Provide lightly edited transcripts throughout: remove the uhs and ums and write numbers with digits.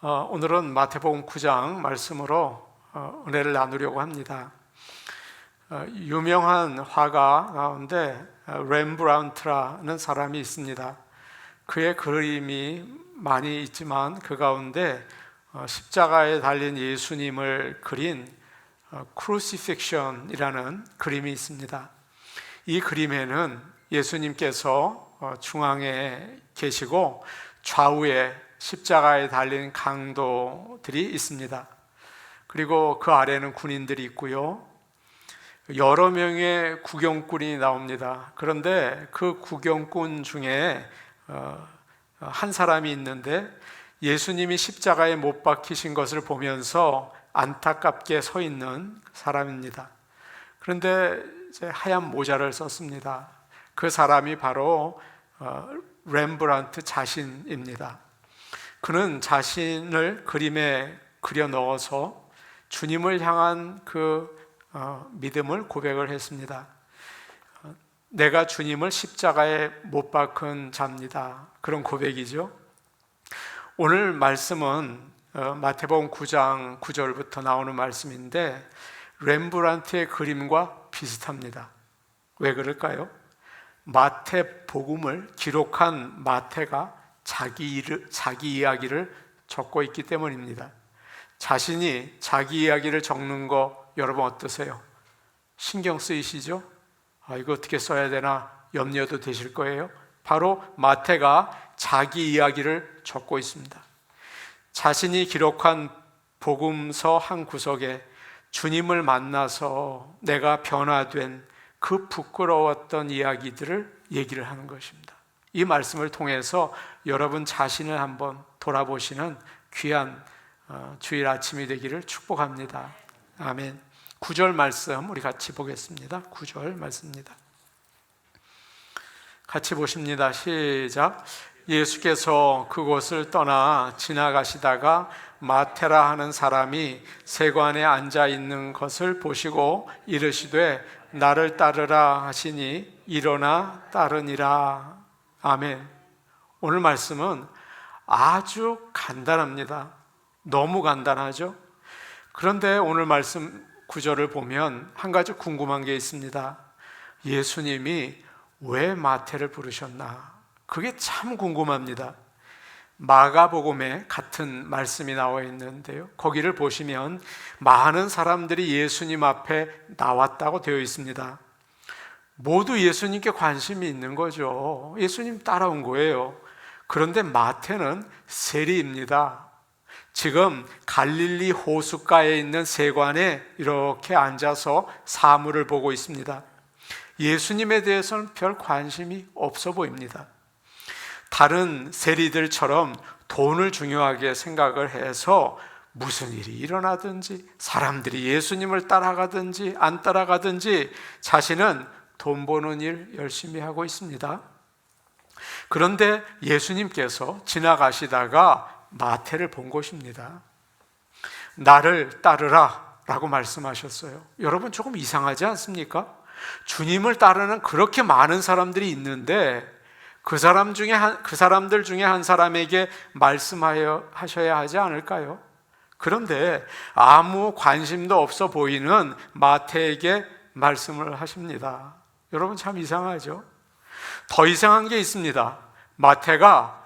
오늘은 마태복음 9장 말씀으로 은혜를 나누려고 합니다. 유명한 화가 가운데 렘브란트라는 사람이 있습니다. 그의 그림이 많이 있지만 그 가운데 십자가에 달린 예수님을 그린 크루시픽션이라는 그림이 있습니다. 이 그림에는 예수님께서 중앙에 계시고 좌우에 십자가에 달린 강도들이 있습니다. 그리고 그 아래는 군인들이 있고요. 여러 명의 구경꾼이 나옵니다. 그런데 그 구경꾼 중에 한 사람이 있는데 예수님이 십자가에 못 박히신 것을 보면서 안타깝게 서 있는 사람입니다. 그런데 이제 하얀 모자를 썼습니다. 그 사람이 바로 렘브란트 자신입니다. 그는 자신을 그림에 그려 넣어서 주님을 향한 그 믿음을 고백을 했습니다. 내가 주님을 십자가에 못 박은 자입니다. 그런 고백이죠. 오늘 말씀은 마태복음 9장 9절부터 나오는 말씀인데 렘브란트의 그림과 비슷합니다. 왜 그럴까요? 마태복음을 기록한 마태가 자기 이야기를 적고 있기 때문입니다. 자신이 자기 이야기를 적는 거 여러분 어떠세요? 신경 쓰이시죠? 이거 어떻게 써야 되나 염려도 되실 거예요. 바로 마태가 자기 이야기를 적고 있습니다. 자신이 기록한 복음서 한 구석에 주님을 만나서 내가 변화된 그 부끄러웠던 이야기들을 얘기를 하는 것입니다. 이 말씀을 통해서 여러분 자신을 한번 돌아보시는 귀한 주일 아침이 되기를 축복합니다. 아멘. 9절 말씀 우리 같이 보겠습니다. 9절 말씀입니다. 같이 보십니다. 시작. 예수께서 그곳을 떠나 지나가시다가 마테라 하는 사람이 세관에 앉아 있는 것을 보시고 이르시되 나를 따르라 하시니 일어나 따르니라. 아멘. 오늘 말씀은 아주 간단합니다. 너무 간단하죠? 그런데 오늘 말씀 9절을 보면 한 가지 궁금한 게 있습니다. 예수님이 왜 마태를 부르셨나? 그게 참 궁금합니다. 마가복음에 같은 말씀이 나와 있는데요. 거기를 보시면 많은 사람들이 예수님 앞에 나왔다고 되어 있습니다. 모두 예수님께 관심이 있는 거죠. 예수님 따라온 거예요. 그런데 마태는 세리입니다. 지금 갈릴리 호숫가에 있는 세관에 이렇게 앉아서 사물을 보고 있습니다. 예수님에 대해서는 별 관심이 없어 보입니다. 다른 세리들처럼 돈을 중요하게 생각을 해서 무슨 일이 일어나든지 사람들이 예수님을 따라가든지 안 따라가든지 자신은 돈 버는 일 열심히 하고 있습니다. 그런데 예수님께서 지나가시다가 마태를 본 것입니다. 나를 따르라 라고 말씀하셨어요. 여러분 조금 이상하지 않습니까? 주님을 따르는 그렇게 많은 사람들이 있는데 그 사람들 중에 한 사람에게 말씀하셔야 하지 않을까요? 그런데 아무 관심도 없어 보이는 마태에게 말씀을 하십니다. 여러분 참 이상하죠? 더 이상한 게 있습니다. 마태가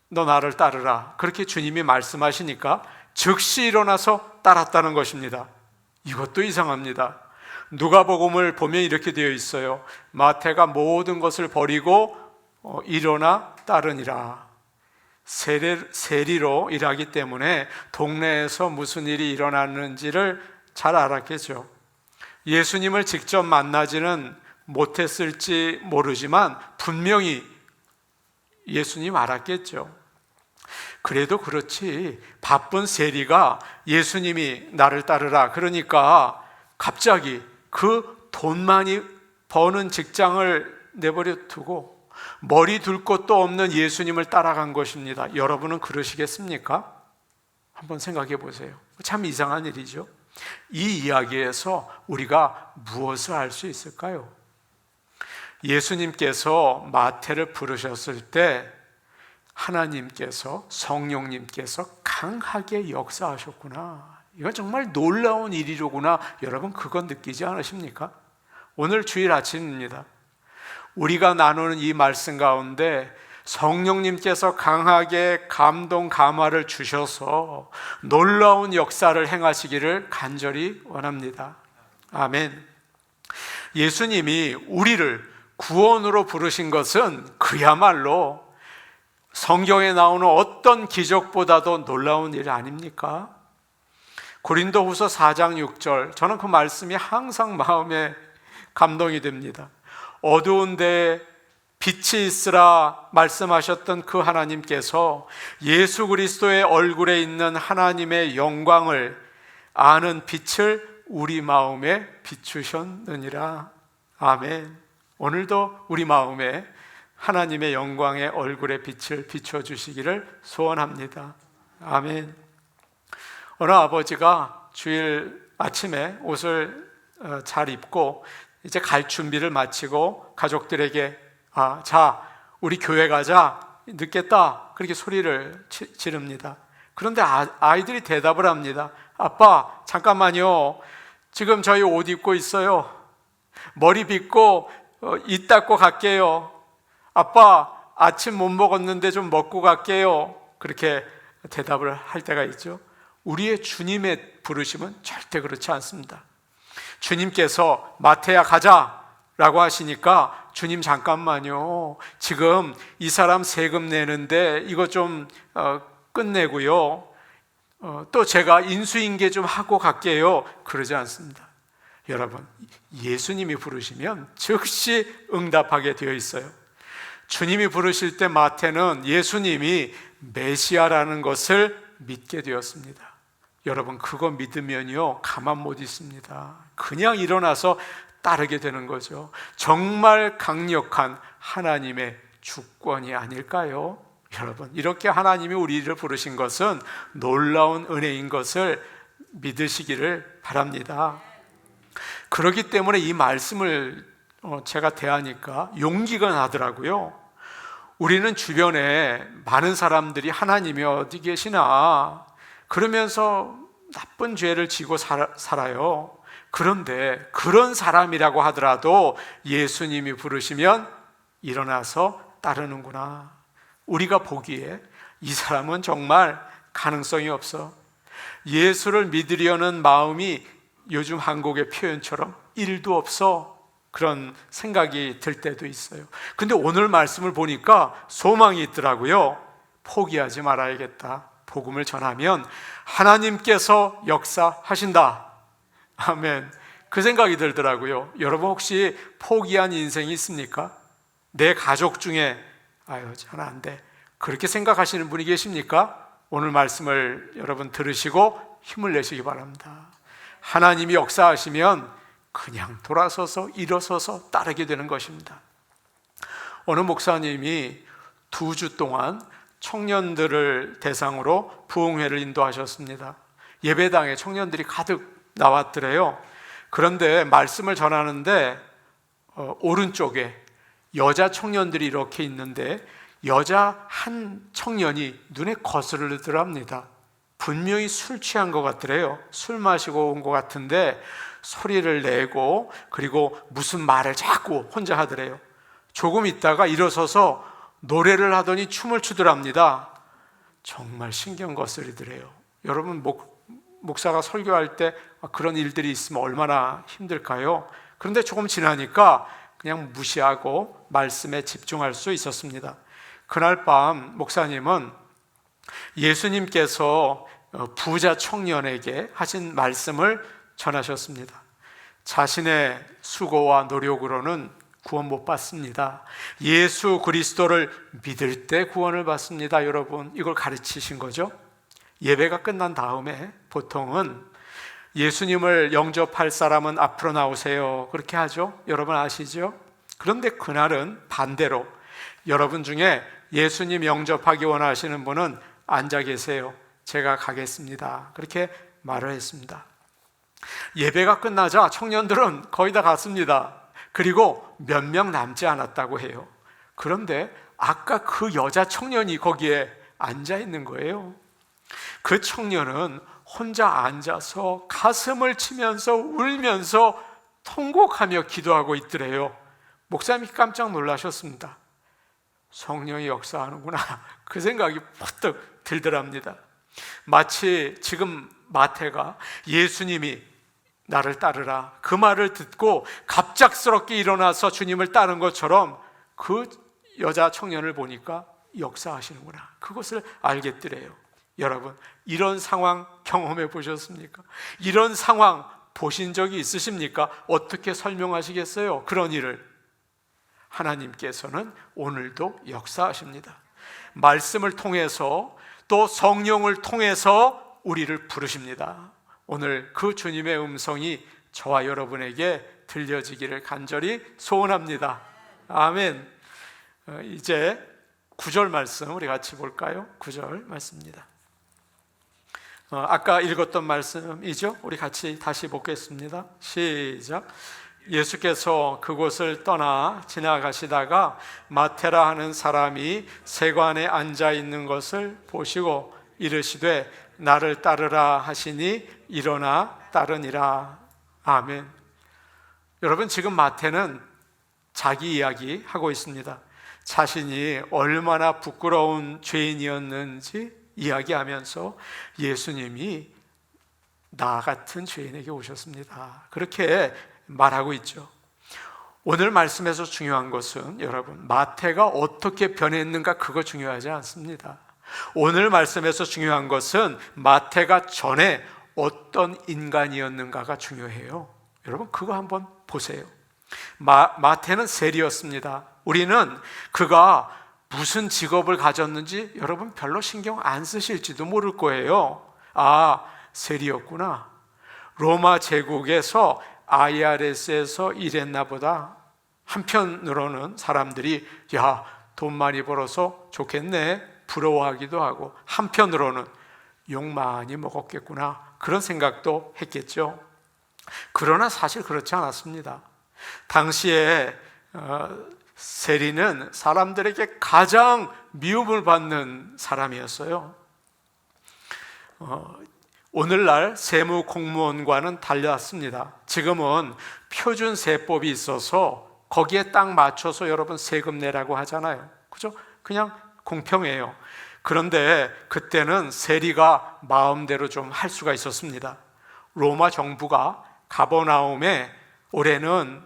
너 나를 따르라 그렇게 주님이 말씀하시니까 즉시 일어나서 따랐다는 것입니다. 이것도 이상합니다. 누가복음을 보면 이렇게 되어 있어요. 마태가 모든 것을 버리고 일어나 따르니라. 세리로 일하기 때문에 동네에서 무슨 일이 일어났는지를 잘 알았겠죠. 예수님을 직접 만나지는 못했을지 모르지만 분명히 예수님 알았겠죠. 그래도 그렇지 바쁜 세리가 예수님이 나를 따르라 그러니까 갑자기 그 돈 많이 버는 직장을 내버려 두고 머리 둘 곳도 없는 예수님을 따라간 것입니다. 여러분은 그러시겠습니까? 한번 생각해 보세요. 참 이상한 일이죠. 이 이야기에서 우리가 무엇을 알 수 있을까요? 예수님께서 마태를 부르셨을 때 하나님께서, 성령님께서 강하게 역사하셨구나. 이건 정말 놀라운 일이로구나. 여러분, 그건 느끼지 않으십니까? 오늘 주일 아침입니다. 우리가 나누는 이 말씀 가운데 성령님께서 강하게 감동, 감화를 주셔서 놀라운 역사를 행하시기를 간절히 원합니다. 아멘. 예수님이 우리를 구원으로 부르신 것은 그야말로 성경에 나오는 어떤 기적보다도 놀라운 일 아닙니까? 고린도후서 4장 6절, 저는 그 말씀이 항상 마음에 감동이 됩니다. 어두운 데에 빛이 있으라 말씀하셨던 그 하나님께서 예수 그리스도의 얼굴에 있는 하나님의 영광을 아는 빛을 우리 마음에 비추셨느니라. 아멘. 오늘도 우리 마음에 하나님의 영광의 얼굴의 빛을 비춰주시기를 소원합니다. 아멘. 어느 아버지가 주일 아침에 옷을 잘 입고 이제 갈 준비를 마치고 가족들에게 자, 우리 교회 가자, 늦겠다, 그렇게 소리를 지릅니다. 그런데 아이들이 대답을 합니다. 아빠, 잠깐만요. 지금 저희 옷 입고 있어요. 머리 빗고 입 닦고 갈게요. 아빠, 아침 못 먹었는데 좀 먹고 갈게요. 그렇게 대답을 할 때가 있죠. 우리의 주님의 부르심은 절대 그렇지 않습니다. 주님께서 마태야 가자 라고 하시니까 주님 잠깐만요. 지금 이 사람 세금 내는데 이거 좀 끝내고요. 또 제가 인수인계 좀 하고 갈게요. 그러지 않습니다. 여러분, 예수님이 부르시면 즉시 응답하게 되어 있어요. 주님이 부르실 때 마태는 예수님이 메시아라는 것을 믿게 되었습니다. 여러분, 그거 믿으면요 가만 못 있습니다. 그냥 일어나서 따르게 되는 거죠. 정말 강력한 하나님의 주권이 아닐까요? 여러분, 이렇게 하나님이 우리를 부르신 것은 놀라운 은혜인 것을 믿으시기를 바랍니다. 그렇기 때문에 이 말씀을 제가 대하니까 용기가 나더라고요. 우리는 주변에 많은 사람들이 하나님이 어디 계시나 그러면서 나쁜 죄를 지고 살아요. 그런데 그런 사람이라고 하더라도 예수님이 부르시면 일어나서 따르는구나. 우리가 보기에 이 사람은 정말 가능성이 없어. 예수를 믿으려는 마음이 요즘 한국의 표현처럼 1도 없어. 그런 생각이 들 때도 있어요. 근데 오늘 말씀을 보니까 소망이 있더라고요. 포기하지 말아야겠다. 복음을 전하면 하나님께서 역사하신다. 아멘. 그 생각이 들더라고요. 여러분, 혹시 포기한 인생이 있습니까? 내 가족 중에 저는 안 돼, 그렇게 생각하시는 분이 계십니까? 오늘 말씀을 여러분 들으시고 힘을 내시기 바랍니다. 하나님이 역사하시면 그냥 돌아서서 일어서서 따르게 되는 것입니다. 어느 목사님이 2주 동안 청년들을 대상으로 부흥회를 인도하셨습니다. 예배당에 청년들이 가득 나왔더래요. 그런데 말씀을 전하는데 오른쪽에 여자 청년들이 이렇게 있는데 여자 한 청년이 눈에 거스르더랍니다. 분명히 술 취한 것 같더래요. 술 마시고 온 것 같은데 소리를 내고 그리고 무슨 말을 자꾸 혼자 하더래요. 조금 있다가 일어서서 노래를 하더니 춤을 추더랍니다. 정말 신경 거스리더래요. 여러분, 목사가 설교할 때 그런 일들이 있으면 얼마나 힘들까요? 그런데 조금 지나니까 그냥 무시하고 말씀에 집중할 수 있었습니다. 그날 밤 목사님은 예수님께서 부자 청년에게 하신 말씀을 전하셨습니다. 자신의 수고와 노력으로는 구원 못 받습니다. 예수 그리스도를 믿을 때 구원을 받습니다. 여러분, 이걸 가르치신 거죠. 예배가 끝난 다음에 보통은 예수님을 영접할 사람은 앞으로 나오세요, 그렇게 하죠. 여러분 아시죠? 그런데 그날은 반대로 여러분 중에 예수님 영접하기 원하시는 분은 앉아 계세요. 제가 가겠습니다. 그렇게 말을 했습니다. 예배가 끝나자 청년들은 거의 다 갔습니다. 그리고 몇 명 남지 않았다고 해요. 그런데 아까 그 여자 청년이 거기에 앉아 있는 거예요. 그 청년은 혼자 앉아서 가슴을 치면서 울면서 통곡하며 기도하고 있더래요. 목사님이 깜짝 놀라셨습니다. 성령이 역사하는구나, 그 생각이 퍼뜩 들더랍니다. 마치 지금 마태가 예수님이 나를 따르라 그 말을 듣고 갑작스럽게 일어나서 주님을 따른 것처럼 그 여자 청년을 보니까 역사하시는구나, 그것을 알겠더래요. 여러분, 이런 상황 경험해 보셨습니까? 이런 상황 보신 적이 있으십니까? 어떻게 설명하시겠어요? 그런 일을. 하나님께서는 오늘도 역사하십니다. 말씀을 통해서 또 성령을 통해서 우리를 부르십니다. 오늘 그 주님의 음성이 저와 여러분에게 들려지기를 간절히 소원합니다. 아멘. 이제 9절 말씀 우리 같이 볼까요? 9절 말씀입니다. 아까 읽었던 말씀이죠? 우리 같이 다시 보겠습니다. 시작. 예수께서 그곳을 떠나 지나가시다가 마테라 하는 사람이 세관에 앉아 있는 것을 보시고 이르시되 나를 따르라 하시니 일어나 따르니라. 아멘. 여러분, 지금 마태는 자기 이야기 하고 있습니다. 자신이 얼마나 부끄러운 죄인이었는지 이야기하면서 예수님이 나 같은 죄인에게 오셨습니다, 그렇게 말하고 있죠. 오늘 말씀에서 중요한 것은 여러분, 마태가 어떻게 변했는가 그거 중요하지 않습니다. 오늘 말씀에서 중요한 것은 마태가 전에 어떤 인간이었는가가 중요해요. 여러분, 그거 한번 보세요. 마태는 세리였습니다. 우리는 그가 무슨 직업을 가졌는지 여러분 별로 신경 안 쓰실지도 모를 거예요. 아, 세리였구나. 로마 제국에서 IRS에서 일했나 보다. 한편으로는 사람들이 야, 돈 많이 벌어서 좋겠네, 부러워하기도 하고, 한편으로는 욕 많이 먹었겠구나, 그런 생각도 했겠죠. 그러나 사실 그렇지 않았습니다. 당시에 세리는 사람들에게 가장 미움을 받는 사람이었어요. 오늘날 세무 공무원과는 달랐습니다. 지금은 표준 세법이 있어서 거기에 딱 맞춰서 여러분 세금 내라고 하잖아요. 그죠? 그냥 공평해요. 그런데 그때는 세리가 마음대로 좀 할 수가 있었습니다. 로마 정부가 가버나움에 올해는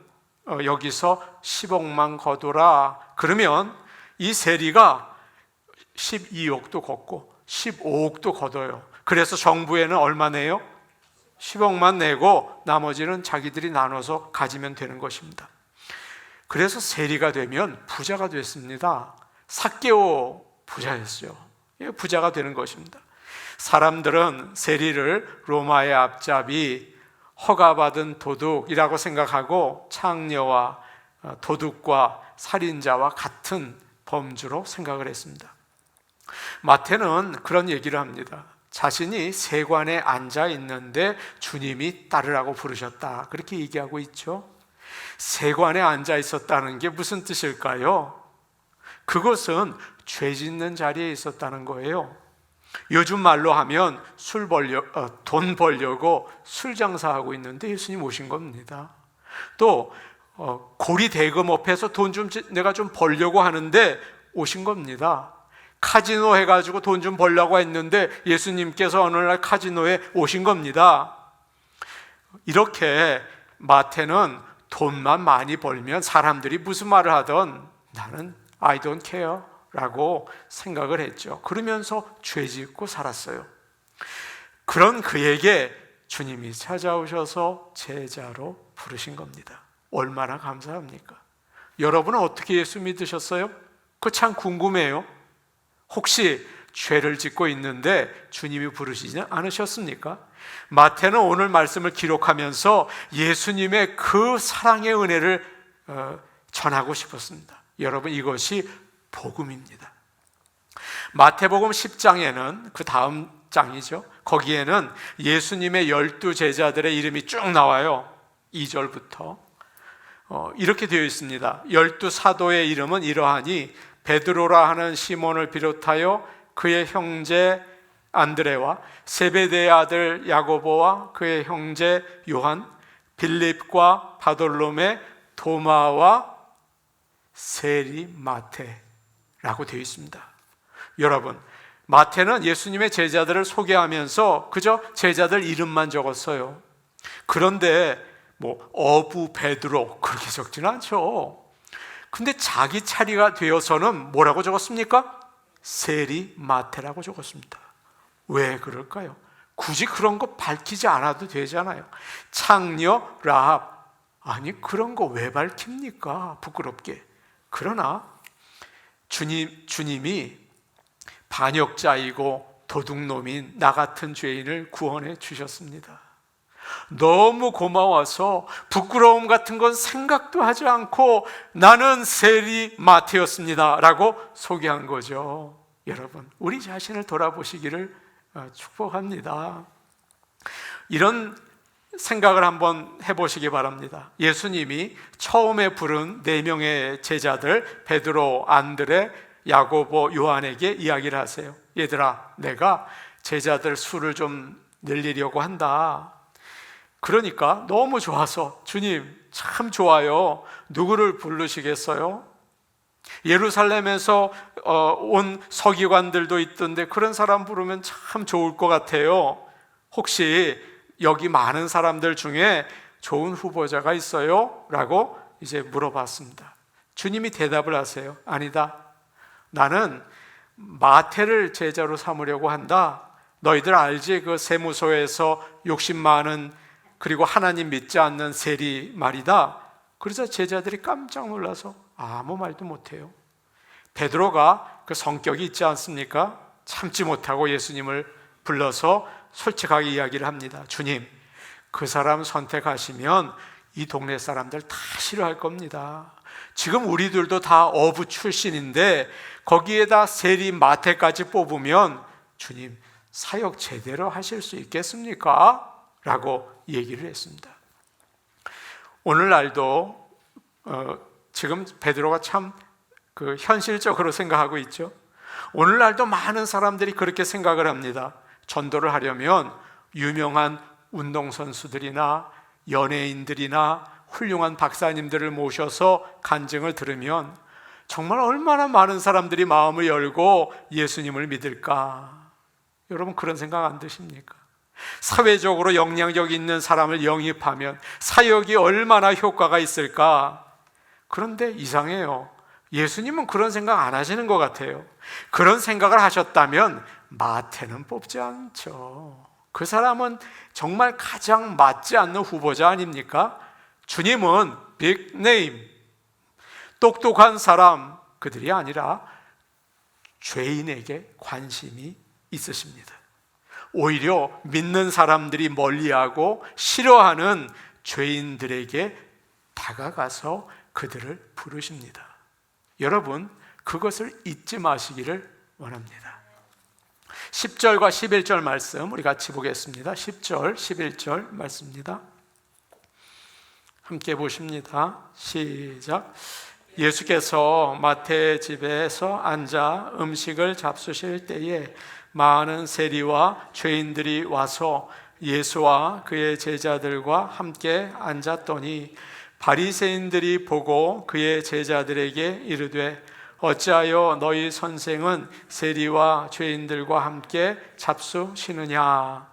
여기서 10억만 거두라 그러면 이 세리가 12억도 걷고 15억도 걷어요. 그래서 정부에는 얼마 내요? 10억만 내고 나머지는 자기들이 나눠서 가지면 되는 것입니다. 그래서 세리가 되면 부자가 됐습니다. 삭개오 부자였어요. 부자가 되는 것입니다. 사람들은 세리를 로마의 앞잡이, 허가받은 도둑이라고 생각하고 창녀와 도둑과 살인자와 같은 범주로 생각을 했습니다. 마태는 그런 얘기를 합니다. 자신이 세관에 앉아 있는데 주님이 따르라고 부르셨다, 그렇게 얘기하고 있죠. 세관에 앉아 있었다는 게 무슨 뜻일까요? 그것은 죄 짓는 자리에 있었다는 거예요. 요즘 말로 하면 돈 벌려고 술 장사하고 있는데 예수님 오신 겁니다. 또 고리 대금업해서 돈 좀 내가 좀 벌려고 하는데 오신 겁니다. 카지노 해가지고 돈 좀 벌려고 했는데 예수님께서 어느 날 카지노에 오신 겁니다. 이렇게 마태는 돈만 많이 벌면 사람들이 무슨 말을 하던 나는 I don't care 라고 생각을 했죠. 그러면서 죄 짓고 살았어요. 그런 그에게 주님이 찾아오셔서 제자로 부르신 겁니다. 얼마나 감사합니까? 여러분은 어떻게 예수 믿으셨어요? 그거 참 궁금해요. 혹시 죄를 짓고 있는데 주님이 부르시지 않으셨습니까? 마태는 오늘 말씀을 기록하면서 예수님의 그 사랑의 은혜를 전하고 싶었습니다. 여러분, 이것이 복음입니다. 마태복음 10장에는 그 다음 장이죠. 거기에는 예수님의 12 제자들의 이름이 쭉 나와요. 2절부터 이렇게 되어 있습니다. 12사도의 이름은 이러하니 베드로라 하는 시몬을 비롯하여 그의 형제 안드레와 세베대의 아들 야고보와 그의 형제 요한, 빌립과 바돌로메, 도마와 세리 마테라고 되어 있습니다. 여러분, 마태는 예수님의 제자들을 소개하면서 그저 제자들 이름만 적었어요. 그런데 어부 베드로 그렇게 적지는 않죠. 근데 자기 차례가 되어서는 뭐라고 적었습니까? 세리 마테라고 적었습니다. 왜 그럴까요? 굳이 그런 거 밝히지 않아도 되잖아요. 창녀 라합, 아니 그런 거 왜 밝힙니까? 부끄럽게. 그러나 주님이 반역자이고 도둑놈인 나 같은 죄인을 구원해 주셨습니다. 너무 고마워서 부끄러움 같은 건 생각도 하지 않고 나는 세리 마태였습니다 라고 소개한 거죠. 여러분, 우리 자신을 돌아보시기를 축복합니다. 이런 생각을 한번 해보시기 바랍니다. 예수님이 처음에 부른 4명의 제자들 베드로, 안드레, 야고보, 요한에게 이야기를 하세요. 얘들아, 내가 제자들 수를 좀 늘리려고 한다. 그러니까 너무 좋아서 주님 참 좋아요. 누구를 부르시겠어요? 예루살렘에서 온 서기관들도 있던데 그런 사람 부르면 참 좋을 것 같아요. 혹시 여기 많은 사람들 중에 좋은 후보자가 있어요? 라고 이제 물어봤습니다. 주님이 대답을 하세요. 아니다. 나는 마태를 제자로 삼으려고 한다. 너희들 알지? 그 세무소에서 욕심 많은 그리고 하나님 믿지 않는 세리 말이다. 그래서 제자들이 깜짝 놀라서 아무 말도 못해요. 베드로가 그 성격이 있지 않습니까? 참지 못하고 예수님을 불러서 솔직하게 이야기를 합니다. 주님, 그 사람 선택하시면 이 동네 사람들 다 싫어할 겁니다. 지금 우리들도 다 어부 출신인데 거기에다 세리 마태까지 뽑으면 주님 사역 제대로 하실 수 있겠습니까? 라고 얘기를 했습니다. 오늘날도 지금 베드로가 참 현실적으로 생각하고 있죠. 오늘날도 많은 사람들이 그렇게 생각을 합니다. 전도를 하려면 유명한 운동선수들이나 연예인들이나 훌륭한 박사님들을 모셔서 간증을 들으면 정말 얼마나 많은 사람들이 마음을 열고 예수님을 믿을까? 여러분 그런 생각 안 드십니까? 사회적으로 영향력 있는 사람을 영입하면 사역이 얼마나 효과가 있을까? 그런데 이상해요. 예수님은 그런 생각 안 하시는 것 같아요. 그런 생각을 하셨다면 마태는 뽑지 않죠. 그 사람은 정말 가장 맞지 않는 후보자 아닙니까? 주님은 빅네임, 똑똑한 사람, 그들이 아니라 죄인에게 관심이 있으십니다. 오히려 믿는 사람들이 멀리하고 싫어하는 죄인들에게 다가가서 그들을 부르십니다. 여러분, 그것을 잊지 마시기를 원합니다. 10절과 11절 말씀 우리 같이 보겠습니다. 10절, 11절 말씀입니다. 함께 보십니다. 시작. 예수께서 마태의 집에서 앉아 음식을 잡수실 때에 많은 세리와 죄인들이 와서 예수와 그의 제자들과 함께 앉았더니 바리새인들이 보고 그의 제자들에게 이르되 어찌하여 너희 선생은 세리와 죄인들과 함께 잡수시느냐?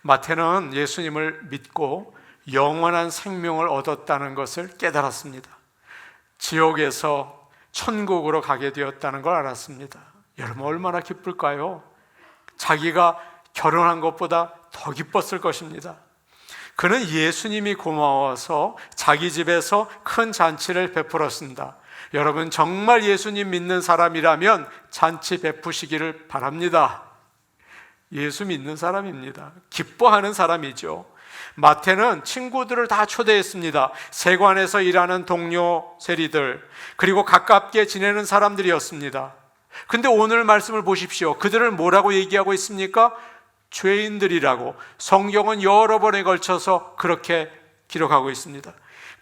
마태는 예수님을 믿고 영원한 생명을 얻었다는 것을 깨달았습니다. 지옥에서 천국으로 가게 되었다는 걸 알았습니다. 여러분 얼마나 기쁠까요? 자기가 결혼한 것보다 더 기뻤을 것입니다. 그는 예수님이 고마워서 자기 집에서 큰 잔치를 베풀었습니다. 여러분 정말 예수님 믿는 사람이라면 잔치 베푸시기를 바랍니다. 예수 믿는 사람입니다. 기뻐하는 사람이죠. 마태는 친구들을 다 초대했습니다. 세관에서 일하는 동료 세리들, 그리고 가깝게 지내는 사람들이었습니다. 근데 오늘 말씀을 보십시오. 그들을 뭐라고 얘기하고 있습니까? 죄인들이라고 성경은 여러 번에 걸쳐서 그렇게 기록하고 있습니다.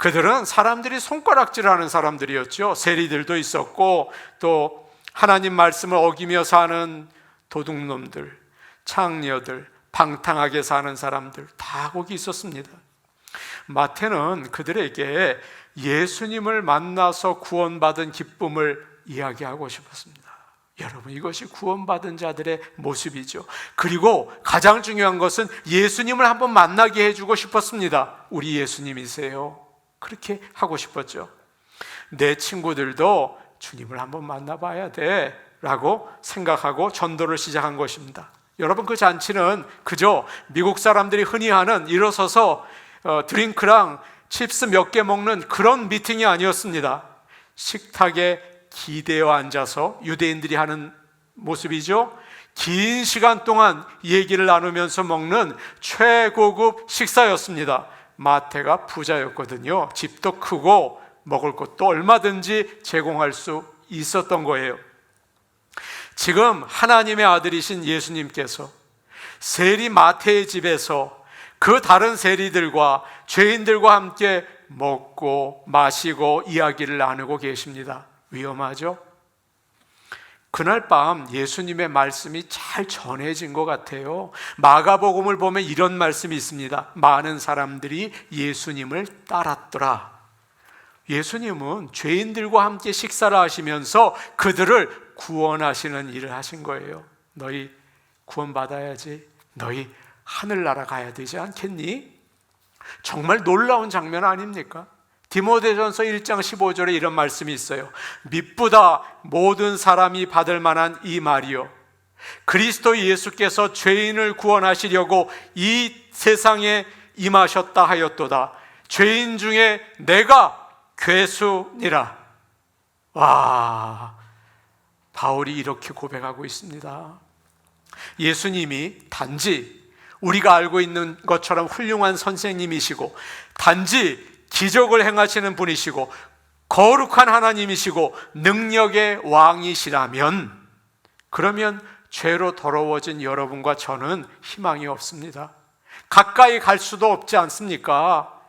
그들은 사람들이 손가락질하는 사람들이었죠. 세리들도 있었고 또 하나님 말씀을 어기며 사는 도둑놈들, 창녀들, 방탕하게 사는 사람들 다 거기 있었습니다. 마태는 그들에게 예수님을 만나서 구원받은 기쁨을 이야기하고 싶었습니다. 여러분, 이것이 구원받은 자들의 모습이죠. 그리고 가장 중요한 것은 예수님을 한번 만나게 해주고 싶었습니다. 우리 예수님이세요. 그렇게 하고 싶었죠. 내 친구들도 주님을 한번 만나봐야 돼 라고 생각하고 전도를 시작한 것입니다. 여러분, 그 잔치는 그저 미국 사람들이 흔히 하는 일어서서 드링크랑 칩스 몇 개 먹는 그런 미팅이 아니었습니다. 식탁에 기대어 앉아서 유대인들이 하는 모습이죠. 긴 시간 동안 얘기를 나누면서 먹는 최고급 식사였습니다. 마태가 부자였거든요. 집도 크고 먹을 것도 얼마든지 제공할 수 있었던 거예요. 지금 하나님의 아들이신 예수님께서 세리 마태의 집에서 그 다른 세리들과 죄인들과 함께 먹고 마시고 이야기를 나누고 계십니다. 위험하죠? 그날 밤 예수님의 말씀이 잘 전해진 것 같아요. 마가복음을 보면 이런 말씀이 있습니다. 많은 사람들이 예수님을 따랐더라. 예수님은 죄인들과 함께 식사를 하시면서 그들을 구원하시는 일을 하신 거예요. 너희 구원받아야지. 너희 하늘나라 가야 되지 않겠니? 정말 놀라운 장면 아닙니까? 디모데전서 1장 15절에 이런 말씀이 있어요. 미쁘다 모든 사람이 받을 만한 이 말이요, 그리스도 예수께서 죄인을 구원하시려고 이 세상에 임하셨다 하였도다. 죄인 중에 내가 괴수니라. 와, 바울이 이렇게 고백하고 있습니다. 예수님이 단지 우리가 알고 있는 것처럼 훌륭한 선생님이시고 단지 기적을 행하시는 분이시고 거룩한 하나님이시고 능력의 왕이시라면, 그러면 죄로 더러워진 여러분과 저는 희망이 없습니다. 가까이 갈 수도 없지 않습니까?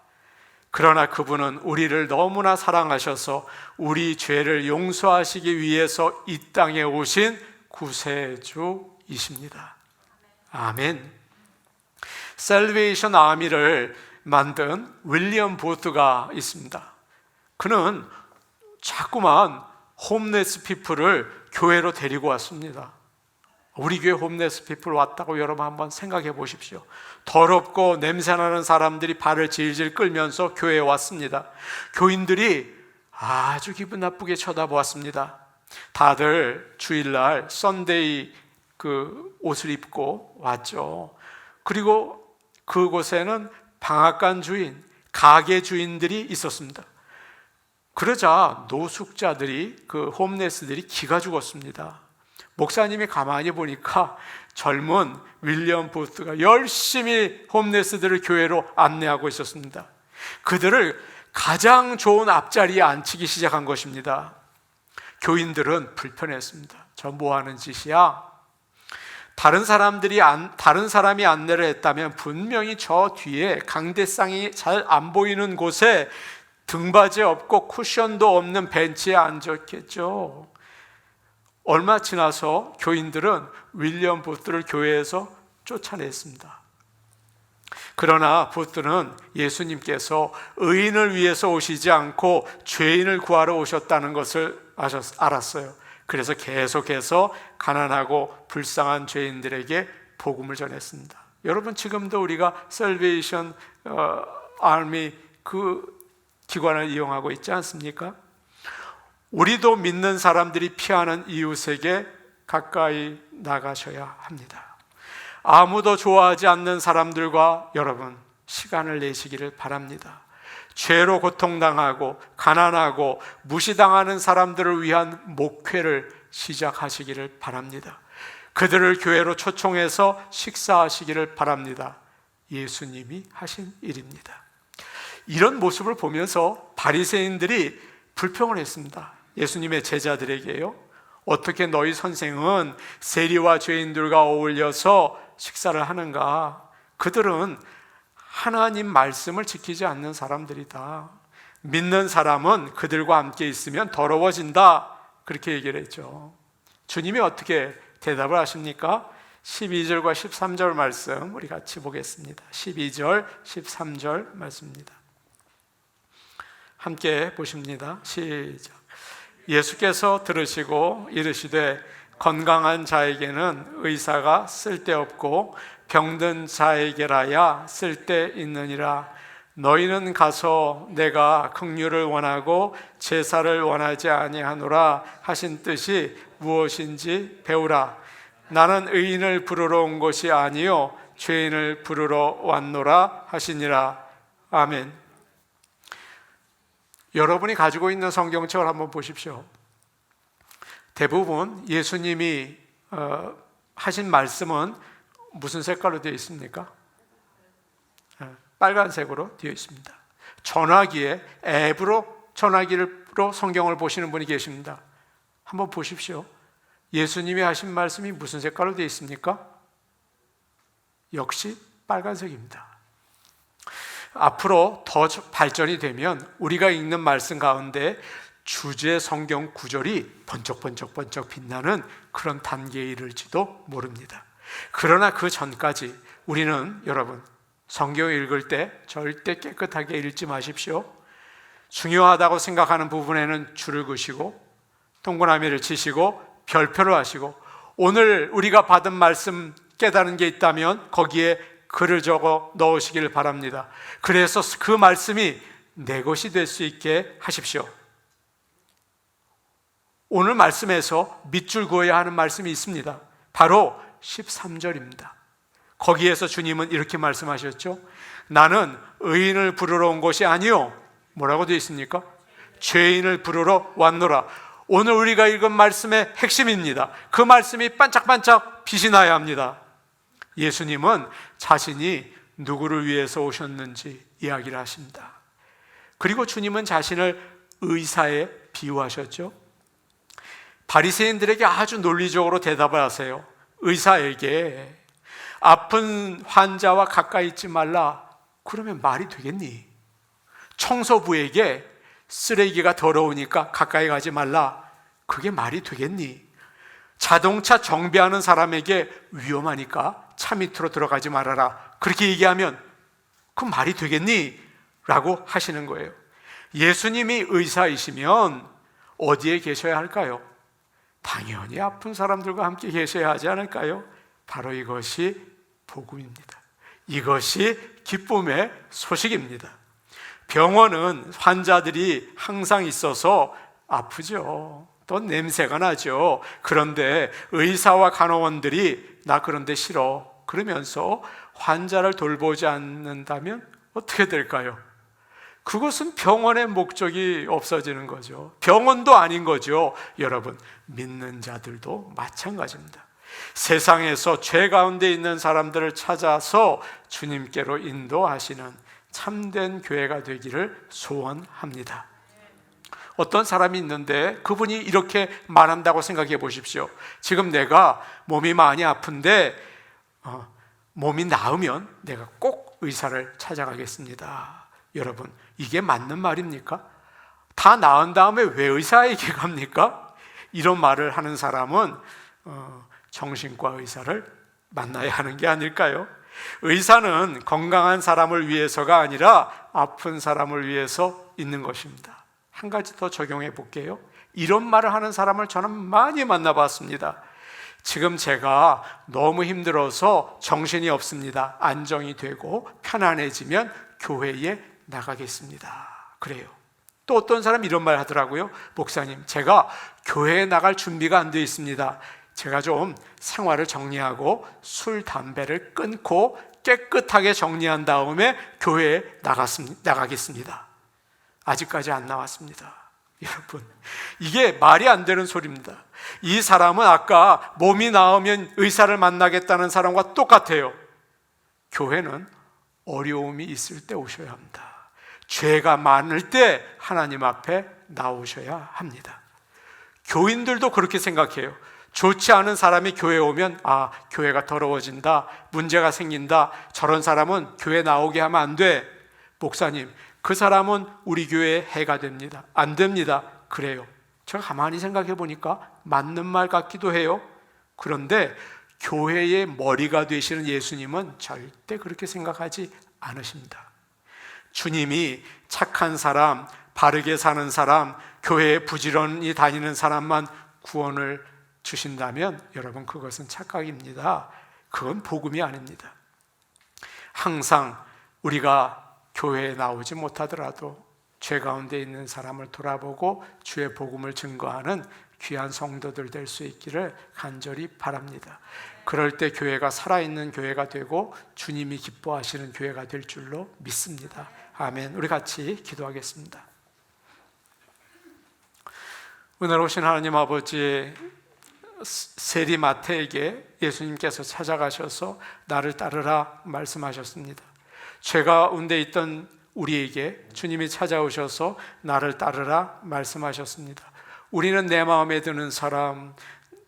그러나 그분은 우리를 너무나 사랑하셔서 우리 죄를 용서하시기 위해서 이 땅에 오신 구세주이십니다. 아멘. 셀베이션 아미를 만든 윌리엄 보트가 있습니다. 그는 자꾸만 홈레스 피플을 교회로 데리고 왔습니다. 우리 교회 홈레스 피플 왔다고 여러분 한번 생각해 보십시오. 더럽고 냄새나는 사람들이 발을 질질 끌면서 교회에 왔습니다. 교인들이 아주 기분 나쁘게 쳐다보았습니다. 다들 주일날 썬데이 그 옷을 입고 왔죠. 그리고 그곳에는 방앗간 주인, 가게 주인들이 있었습니다. 그러자 노숙자들이, 그 홈레스들이 기가 죽었습니다. 목사님이 가만히 보니까 젊은 윌리엄 보스가 열심히 홈레스들을 교회로 안내하고 있었습니다. 그들을 가장 좋은 앞자리에 앉히기 시작한 것입니다. 교인들은 불편했습니다. 저 뭐 하는 짓이야? 다른 사람이 안내를 했다면 분명히 저 뒤에 강대상이 잘 안 보이는 곳에 등받이 없고 쿠션도 없는 벤치에 앉았겠죠. 얼마 지나서 교인들은 윌리엄 보스를 교회에서 쫓아냈습니다. 그러나 보스는 예수님께서 의인을 위해서 오시지 않고 죄인을 구하러 오셨다는 것을 알았어요. 그래서 계속해서 가난하고 불쌍한 죄인들에게 복음을 전했습니다. 여러분, 지금도 우리가 셀베이션 아미 그 기관을 이용하고 있지 않습니까? 우리도 믿는 사람들이 피하는 이웃에게 가까이 나가셔야 합니다. 아무도 좋아하지 않는 사람들과 여러분 시간을 내시기를 바랍니다. 죄로 고통당하고 가난하고 무시당하는 사람들을 위한 목회를 시작하시기를 바랍니다. 그들을 교회로 초청해서 식사하시기를 바랍니다. 예수님이 하신 일입니다. 이런 모습을 보면서 바리새인들이 불평을 했습니다. 예수님의 제자들에게요. 어떻게 너희 선생은 세리와 죄인들과 어울려서 식사를 하는가? 그들은 하나님 말씀을 지키지 않는 사람들이다. 믿는 사람은 그들과 함께 있으면 더러워진다, 그렇게 얘기를 했죠. 주님이 어떻게 대답을 하십니까? 12절과 13절 말씀 우리 같이 보겠습니다. 12절, 13절 말씀입니다. 함께 보십니다. 시작. 예수께서 들으시고 이르시되 건강한 자에게는 의사가 쓸데없고 병든 자에게라야 쓸데있느니라. 너희는 가서 내가 긍휼을 원하고 제사를 원하지 아니하노라 하신 뜻이 무엇인지 배우라. 나는 의인을 부르러 온 것이 아니요 죄인을 부르러 왔노라 하시니라. 아멘. 여러분이 가지고 있는 성경책을 한번 보십시오. 대부분 예수님이 하신 말씀은 무슨 색깔로 되어 있습니까? 빨간색으로 되어 있습니다. 전화기에 앱으로 전화기로 성경을 보시는 분이 계십니다. 한번 보십시오. 예수님이 하신 말씀이 무슨 색깔로 되어 있습니까? 역시 빨간색입니다. 앞으로 더 발전이 되면 우리가 읽는 말씀 가운데 주제 성경 구절이 번쩍번쩍 빛나는 그런 단계에 이를지도 모릅니다. 그러나 그 전까지 우리는 여러분 성경을 읽을 때 절대 깨끗하게 읽지 마십시오. 중요하다고 생각하는 부분에는 줄을 그시고 동그라미를 치시고 별표를 하시고 오늘 우리가 받은 말씀 깨달은 게 있다면 거기에 글을 적어 넣으시길 바랍니다. 그래서 그 말씀이 내 것이 될 수 있게 하십시오. 오늘 말씀에서 밑줄 그어야 하는 말씀이 있습니다. 바로 13절입니다. 거기에서 주님은 이렇게 말씀하셨죠. 나는 의인을 부르러 온 것이 아니요, 뭐라고 되어 있습니까? 죄인을 부르러 왔노라. 오늘 우리가 읽은 말씀의 핵심입니다. 그 말씀이 반짝반짝 빛이 나야 합니다. 예수님은 자신이 누구를 위해서 오셨는지 이야기를 하십니다. 그리고 주님은 자신을 의사에 비유하셨죠. 바리새인들에게 아주 논리적으로 대답을 하세요. 의사에게 아픈 환자와 가까이 있지 말라, 그러면 말이 되겠니? 청소부에게 쓰레기가 더러우니까 가까이 가지 말라, 그게 말이 되겠니? 자동차 정비하는 사람에게 위험하니까 차 밑으로 들어가지 말아라, 그렇게 얘기하면 그 말이 되겠니? 라고 하시는 거예요. 예수님이 의사이시면 어디에 계셔야 할까요? 당연히 아픈 사람들과 함께 계셔야 하지 않을까요? 바로 이것이 복음입니다. 이것이 기쁨의 소식입니다. 병원은 환자들이 항상 있어서 아프죠. 또 냄새가 나죠. 그런데 의사와 간호원들이 나 그런데 싫어 그러면서 환자를 돌보지 않는다면 어떻게 될까요? 그것은 병원의 목적이 없어지는 거죠. 병원도 아닌 거죠. 여러분, 믿는 자들도 마찬가지입니다. 세상에서 죄 가운데 있는 사람들을 찾아서 주님께로 인도하시는 참된 교회가 되기를 소원합니다. 어떤 사람이 있는데 그분이 이렇게 말한다고 생각해 보십시오. 지금 내가 몸이 많이 아픈데 몸이 나으면 내가 꼭 의사를 찾아가겠습니다. 여러분, 이게 맞는 말입니까? 다 나은 다음에 왜 의사에게 갑니까? 이런 말을 하는 사람은 정신과 의사를 만나야 하는 게 아닐까요? 의사는 건강한 사람을 위해서가 아니라 아픈 사람을 위해서 있는 것입니다. 한 가지 더 적용해 볼게요. 이런 말을 하는 사람을 저는 많이 만나봤습니다. 지금 제가 너무 힘들어서 정신이 없습니다. 안정이 되고 편안해지면 교회에 나가겠습니다. 그래요. 또 어떤 사람이 이런 말 하더라고요. 목사님, 제가 교회에 나갈 준비가 안 되어 있습니다. 제가 좀 생활을 정리하고 술, 담배를 끊고 깨끗하게 정리한 다음에 교회에 나가겠습니다. 아직까지 안 나왔습니다. 여러분, 이게 말이 안 되는 소리입니다. 이 사람은 아까 몸이 나으면 의사를 만나겠다는 사람과 똑같아요. 교회는 어려움이 있을 때 오셔야 합니다. 죄가 많을 때 하나님 앞에 나오셔야 합니다. 교인들도 그렇게 생각해요. 좋지 않은 사람이 교회에 오면 교회가 더러워진다, 문제가 생긴다, 저런 사람은 교회 나오게 하면 안 돼. 목사님, 그 사람은 우리 교회의 해가 됩니다. 안 됩니다. 그래요. 제가 가만히 생각해 보니까 맞는 말 같기도 해요. 그런데 교회의 머리가 되시는 예수님은 절대 그렇게 생각하지 않으십니다. 주님이 착한 사람, 바르게 사는 사람, 교회에 부지런히 다니는 사람만 구원을 주신다면 여러분, 그것은 착각입니다. 그건 복음이 아닙니다. 항상 우리가 교회에 나오지 못하더라도 죄 가운데 있는 사람을 돌아보고 주의 복음을 증거하는 귀한 성도들 될 수 있기를 간절히 바랍니다. 그럴 때 교회가 살아있는 교회가 되고 주님이 기뻐하시는 교회가 될 줄로 믿습니다. 아멘. 우리 같이 기도하겠습니다. 은혜로우신 하나님 아버지, 세리 마태에게 예수님께서 찾아가셔서 나를 따르라 말씀하셨습니다. 죄 가운데 있던 우리에게 주님이 찾아오셔서 나를 따르라 말씀하셨습니다. 우리는 내 마음에 드는 사람,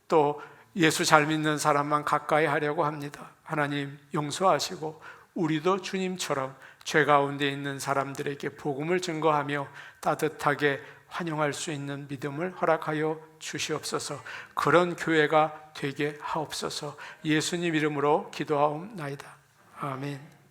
또 예수 잘 믿는 사람만 가까이 하려고 합니다. 하나님 용서하시고 우리도 주님처럼 죄 가운데 있는 사람들에게 복음을 증거하며 따뜻하게 환영할 수 있는 믿음을 허락하여 주시옵소서. 그런 교회가 되게 하옵소서. 예수님 이름으로 기도하옵나이다. 아멘.